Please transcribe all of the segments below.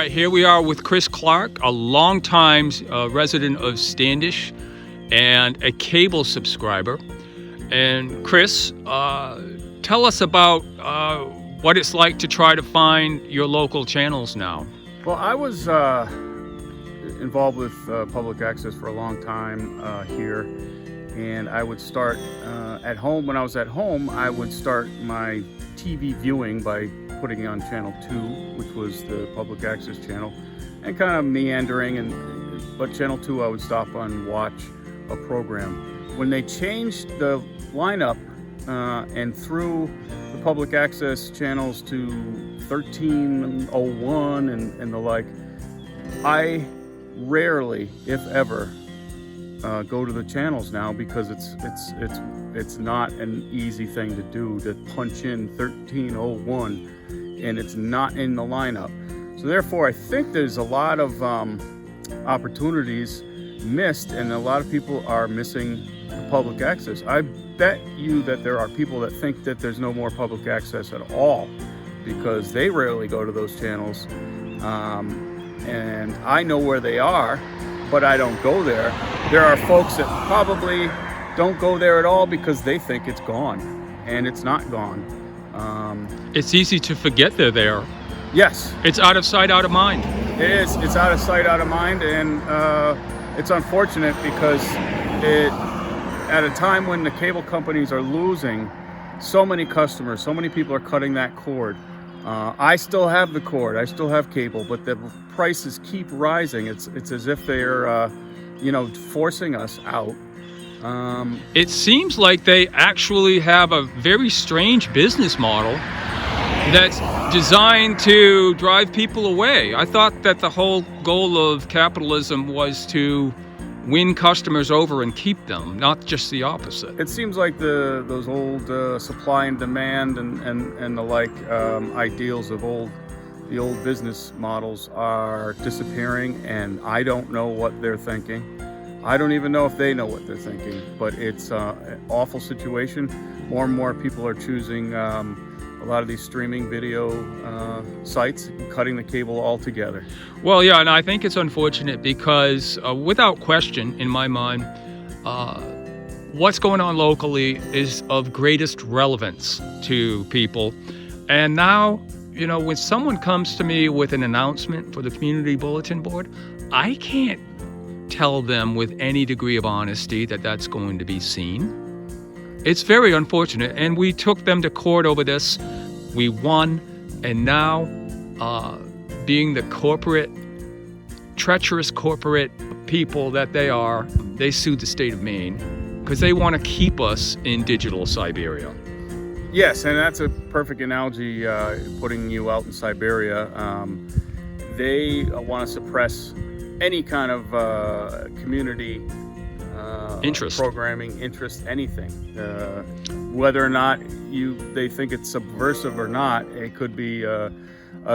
right, here we are with Chris Clark, a longtime resident of Standish and a cable subscriber. And Chris, tell us about what it's like to try to find your local channels now. Well, I was involved with public access for a long time here, and I would start at home. When I was at home, I would start my TV viewing by putting on channel 2, which was the public access channel, and kind of meandering, but channel 2 I would stop and watch a program. When they changed the lineup and threw the public access channels to 1301 and the like, I rarely, if ever, go to the channels now, because it's not an easy thing to do, to punch in 1301 and it's not in the lineup. So therefore, I think there's a lot of opportunities missed, and a lot of people are missing the public access. I bet you that there are people that think that there's no more public access at all, because they rarely go to those channels. And I know where they are, but I don't go there. There are folks that probably don't go there at all because they think it's gone, and it's not gone. It's easy to forget they're there. Yes. It's out of sight, out of mind. It is. It's out of sight, out of mind, and it's unfortunate because at a time when the cable companies are losing so many customers, so many people are cutting that cord. I still have the cord, I still have cable, but the prices keep rising. It's as if they're, forcing us out. It seems like they actually have a very strange business model that's designed to drive people away. I thought that the whole goal of capitalism was to win customers over and keep them, not just the opposite. It seems like those old supply and demand and the like ideals of the old business models are disappearing, and I don't know what they're thinking. I don't even know if they know what they're thinking, but it's an awful situation. More and more people are choosing a lot of these streaming video sites and cutting the cable altogether. Well, yeah, and I think it's unfortunate because without question, in my mind, what's going on locally is of greatest relevance to people. And now, when someone comes to me with an announcement for the community bulletin board, I can't tell them with any degree of honesty that that's going to be seen. It's very unfortunate, and we took them to court over this. We won, and now, being the treacherous corporate people that they are, they sued the state of Maine because they want to keep us in digital Siberia. Yes, and that's a perfect analogy, putting you out in Siberia. They want to suppress any kind of community interest, programming, interest, anything. Whether or not they think it's subversive or not, it could be a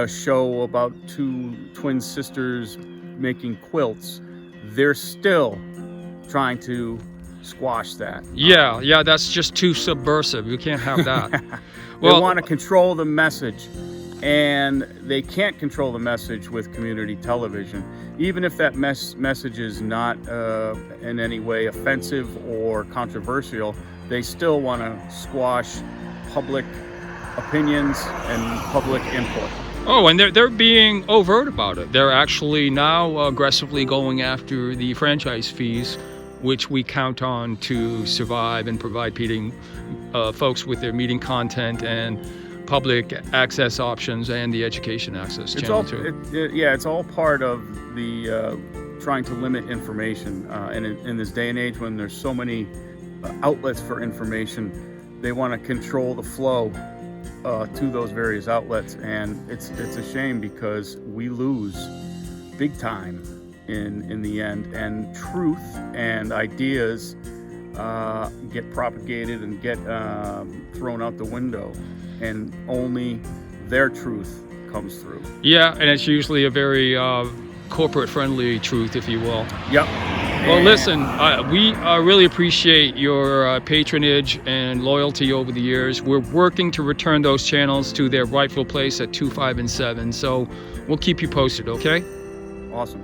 show about two twin sisters making quilts. They're still trying to squash that. Yeah, that's just too subversive. You can't have that. They want to control the message, and they can't control the message with community television. Even if that message is not in any way offensive or controversial, they still want to squash public opinions and public input. Oh, and they're being overt about it. They're actually now aggressively going after the franchise fees, which we count on to survive and provide folks with their meeting content and public access options and the education access channel too. It's all part of the trying to limit information. And in this day and age when there's so many outlets for information, they want to control the flow to those various outlets. And it's a shame because we lose big time in the end, and truth and ideas get propagated and get thrown out the window, and only their truth comes through. Yeah, and it's usually a very corporate-friendly truth, if you will. Yep. Well, listen, we really appreciate your patronage and loyalty over the years. We're working to return those channels to their rightful place at 2, 5, and 7. So we'll keep you posted, okay? Awesome.